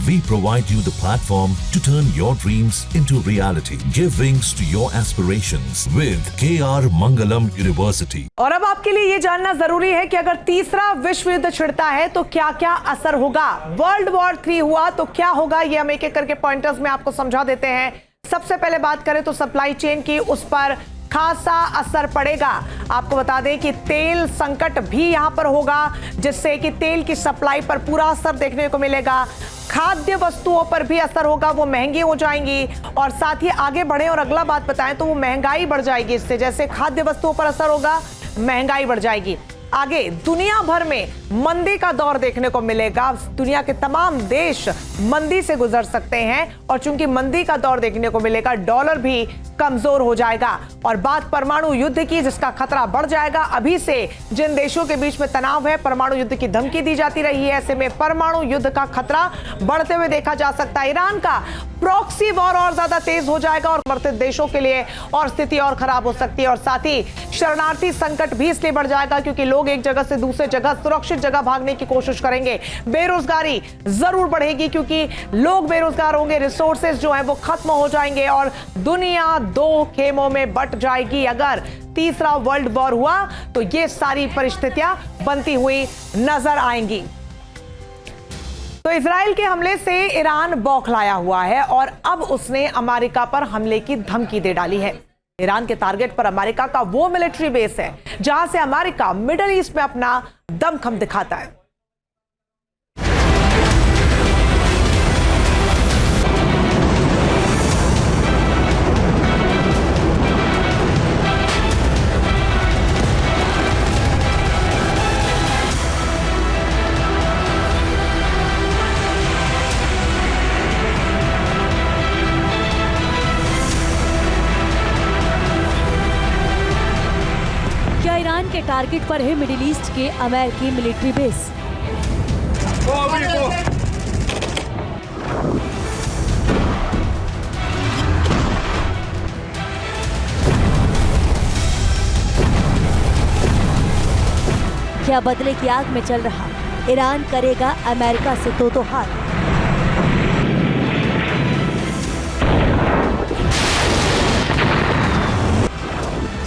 We provide you the platform to turn your dreams into reality. Give wings to your aspirations with KR Mangalam University. और अब आपके लिए ये जानना जरूरी है कि अगर तीसरा विश्व युद्ध छिड़ता है तो क्या क्या असर होगा। वर्ल्ड वॉर 3 हुआ तो क्या होगा, ये हम एक एक करके पॉइंटर्स में आपको समझा देते हैं। सबसे पहले बात करें तो सप्लाई चेन की, उस पर खासा असर पड़ेगा। आपको बता दें कि तेल संकट भी यहां पर होगा, जिससे कि तेल की सप्लाई पर पूरा असर देखने को मिलेगा। खाद्य वस्तुओं पर भी असर होगा, वो महंगी हो जाएंगी। और साथ ही आगे बढ़े और अगला बात बताएं तो वो महंगाई बढ़ जाएगी। इससे जैसे खाद्य वस्तुओं पर असर होगा, महंगाई बढ़ जाएगी। आगे दुनिया भर में मंदी का दौर देखने को मिलेगा। दुनिया के तमाम देश मंदी से गुजर सकते हैं और चूंकि मंदी का दौर देखने को मिलेगा, डॉलर भी कमजोर हो जाएगा। और बात परमाणु युद्ध की, जिसका खतरा बढ़ जाएगा। अभी से जिन देशों के बीच में तनाव है, परमाणु युद्ध की धमकी दी जाती रही है, ऐसे में परमाणु युद्ध का खतरा बढ़ते हुए देखा जा सकता है। ईरान का प्रॉक्सी वॉर और ज्यादा तेज हो जाएगा और समर्थित देशों के लिए और स्थिति और खराब हो सकती है। और साथ ही शरणार्थी संकट भी इसलिए बढ़ जाएगा क्योंकि लोग एक जगह से दूसरे जगह, सुरक्षित जगह भागने की कोशिश करेंगे। बेरोजगारी जरूर बढ़ेगी क्योंकि लोग बेरोजगार होंगे, रिसोर्सेज जो है वो खत्म हो जाएंगे और दुनिया दो खेमों में बंट जाएगी। अगर तीसरा वर्ल्ड वॉर हुआ तो ये सारी परिस्थितियां बनती हुई नजर आएंगी। तो इजराइल के हमले से ईरान बौखलाया हुआ है और अब उसने अमेरिका पर हमले की धमकी दे डाली है। ईरान के टारगेट पर अमेरिका का वो मिलिट्री बेस है जहां से अमेरिका मिडिल ईस्ट में अपना दमखम दिखाता है। ईरान के टारगेट पर है मिडिल ईस्ट के अमेरिकी मिलिट्री बेस। क्या बदले की आग में चल रहा ईरान करेगा अमेरिका से तो हाथ।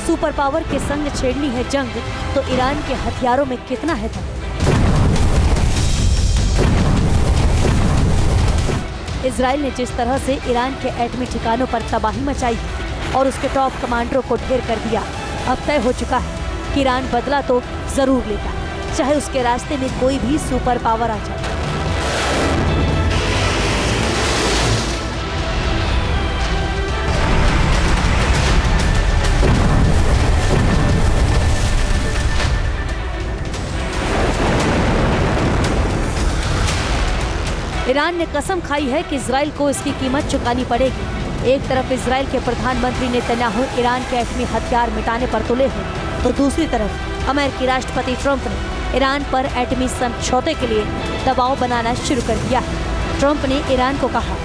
सुपर पावर के संग छेड़नी है जंग तो ईरान के हथियारों में कितना है दम। इजराइल ने जिस तरह से ईरान के एटमी ठिकानों पर तबाही मचाई और उसके टॉप कमांडरों को ढेर कर दिया, अब तय हो चुका है कि ईरान बदला तो जरूर लेगा, चाहे उसके रास्ते में कोई भी सुपर पावर आ जाए। ईरान ने कसम खाई है कि इजराइल को इसकी कीमत चुकानी पड़ेगी। एक तरफ इजराइल के प्रधानमंत्री नेतन्याहू ईरान के एटमी हथियार मिटाने पर तुले हैं, तो दूसरी तरफ अमेरिकी राष्ट्रपति ट्रंप ने ईरान पर एटमी समझौते के लिए दबाव बनाना शुरू कर दिया है। ट्रंप ने ईरान को कहा,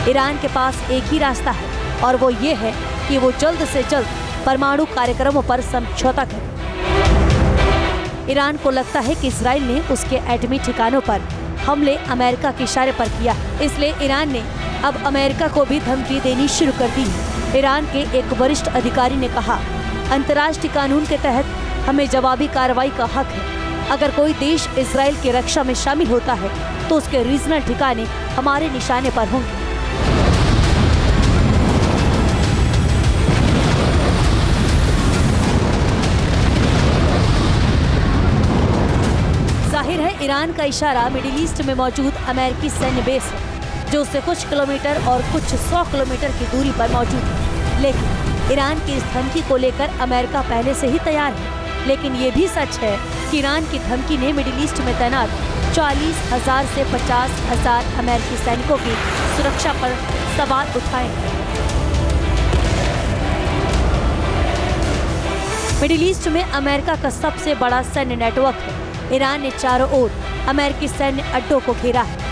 ईरान के पास एक ही रास्ता है और वो ये है कि वो जल्द से जल्द परमाणु कार्यक्रमों पर समझौता करे। ईरान को लगता है कि इजराइल ने उसके एटमी ठिकानों पर हमले अमेरिका के इशारे पर किया, इसलिए ईरान ने अब अमेरिका को भी धमकी देनी शुरू कर दी है। ईरान के एक वरिष्ठ अधिकारी ने कहा, अंतर्राष्ट्रीय कानून के तहत हमें जवाबी कार्रवाई का हक है। अगर कोई देश इजराइल की रक्षा में शामिल होता है तो उसके रीजनल ठिकाने हमारे निशाने पर होंगे। जाहिर है ईरान का इशारा मिडिल ईस्ट में मौजूद अमेरिकी सैन्य बेस है, जो उससे कुछ किलोमीटर और कुछ 100 किलोमीटर की दूरी पर मौजूद है। लेकिन ईरान की इस धमकी को लेकर अमेरिका पहले से ही तैयार है। लेकिन ये भी सच है कि ईरान की धमकी ने मिडिल ईस्ट में तैनात 40,000 से 50,000 अमेरिकी सैनिकों की सुरक्षा पर सवाल उठाए हैं। मिडिल ईस्ट में अमेरिका का सबसे बड़ा सैन्य नेटवर्क है। ईरान ने चारों ओर अमेरिकी सैन्य अड्डों को घेरा है।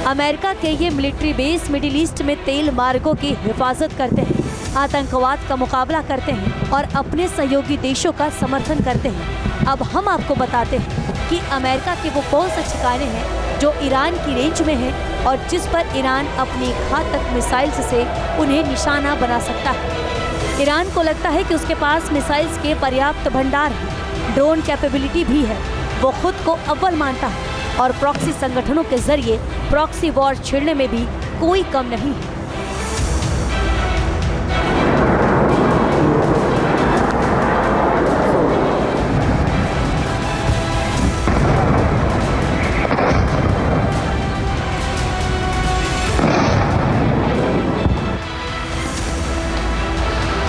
अमेरिका के ये मिलिट्री बेस मिडिल ईस्ट में तेल मार्गों की हिफाजत करते हैं, आतंकवाद का मुकाबला करते हैं और अपने सहयोगी देशों का समर्थन करते हैं। अब हम आपको बताते हैं कि अमेरिका के वो कौन से ठिकाने हैं जो ईरान की रेंज में हैं और जिस पर ईरान अपनी घातक मिसाइल्स से उन्हें निशाना बना सकता है। ईरान को लगता है कि उसके पास मिसाइल्स के पर्याप्त भंडार हैं, ड्रोन कैपेबिलिटी भी है, वो खुद को अव्वल मानता है और प्रॉक्सी संगठनों के जरिए प्रॉक्सी वॉर छेड़ने में भी कोई कम नहीं है।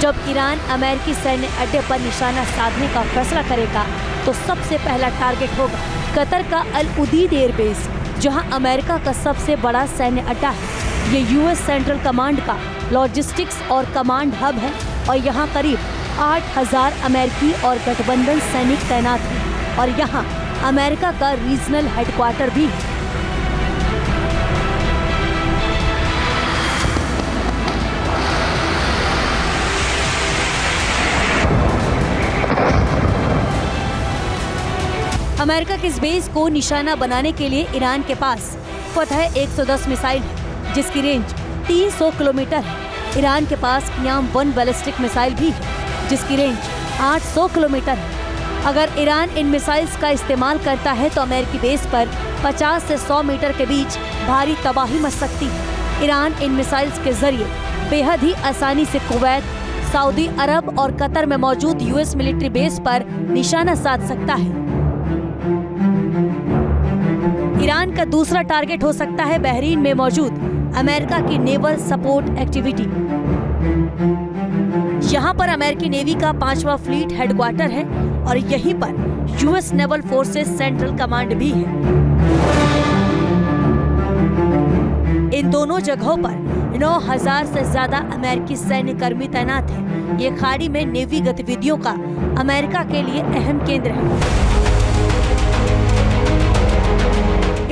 जब ईरान अमेरिकी सैन्य अड्डे पर निशाना साधने का फैसला करेगा तो सबसे पहला टारगेट होगा कतर का अल उदीद एयरबेस, जहां अमेरिका का सबसे बड़ा सैन्य अड्डा है। ये यूएस सेंट्रल कमांड का लॉजिस्टिक्स और कमांड हब है और यहाँ करीब 8000 अमेरिकी और गठबंधन सैनिक तैनात हैं और यहाँ अमेरिका का रीजनल हेडक्वार्टर भी है। अमेरिका के इस बेस को निशाना बनाने के लिए ईरान के पास फतह 110 मिसाइल है, जिसकी रेंज 300 किलोमीटर है। ईरान के पास क़ियाम 1 बैलिस्टिक मिसाइल भी है, जिसकी रेंज 800 किलोमीटर है। अगर ईरान इन मिसाइल्स का इस्तेमाल करता है तो अमेरिकी बेस पर 50 से 100 मीटर के बीच भारी तबाही मच सकती है। ईरान इन मिसाइल्स के जरिए बेहद ही आसानी से कुवैत, सऊदी अरब और कतर में मौजूद यूएस मिलिट्री बेस पर निशाना साध सकता है। ईरान का दूसरा टारगेट हो सकता है बहरीन में मौजूद अमेरिका की नेवल सपोर्ट एक्टिविटी। यहाँ पर अमेरिकी नेवी का 5वां फ्लीट हेडक्वार्टर है और यहीं पर US naval forces central command भी है। इन दोनों जगहों पर 9000 से ज्यादा अमेरिकी सैन्य कर्मी तैनात हैं। ये खाड़ी में नेवी गतिविधियों का अमेरिका के लिए अहम केंद्र है।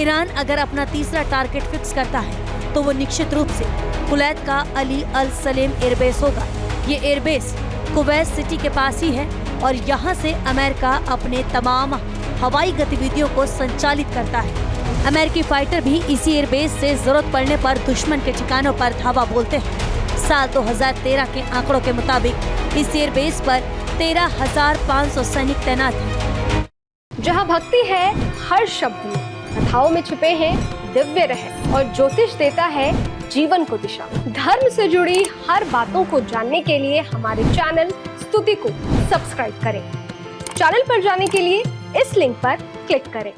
ईरान अगर अपना तीसरा टारगेट फिक्स करता है तो वो निश्चित रूप से कुवैत का अली अल सलेम एयरबेस होगा। ये एयरबेस कुवैत सिटी के पास ही है और यहाँ से अमेरिका अपने तमाम हवाई गतिविधियों को संचालित करता है। अमेरिकी फाइटर भी इसी एयरबेस से जरूरत पड़ने पर दुश्मन के ठिकानों पर धावा बोलते हैं। साल 2013 के आंकड़ों के मुताबिक इस एयरबेस पर 13,500 सैनिक तैनात हैं। जहाँ भक्ति है हर शब्द में, कथाओं में छुपे हैं दिव्य रहस्य और ज्योतिष देता है जीवन को दिशा। धर्म से जुड़ी हर बातों को जानने के लिए हमारे चैनल स्तुति को सब्सक्राइब करें। चैनल पर जाने के लिए इस लिंक पर क्लिक करें।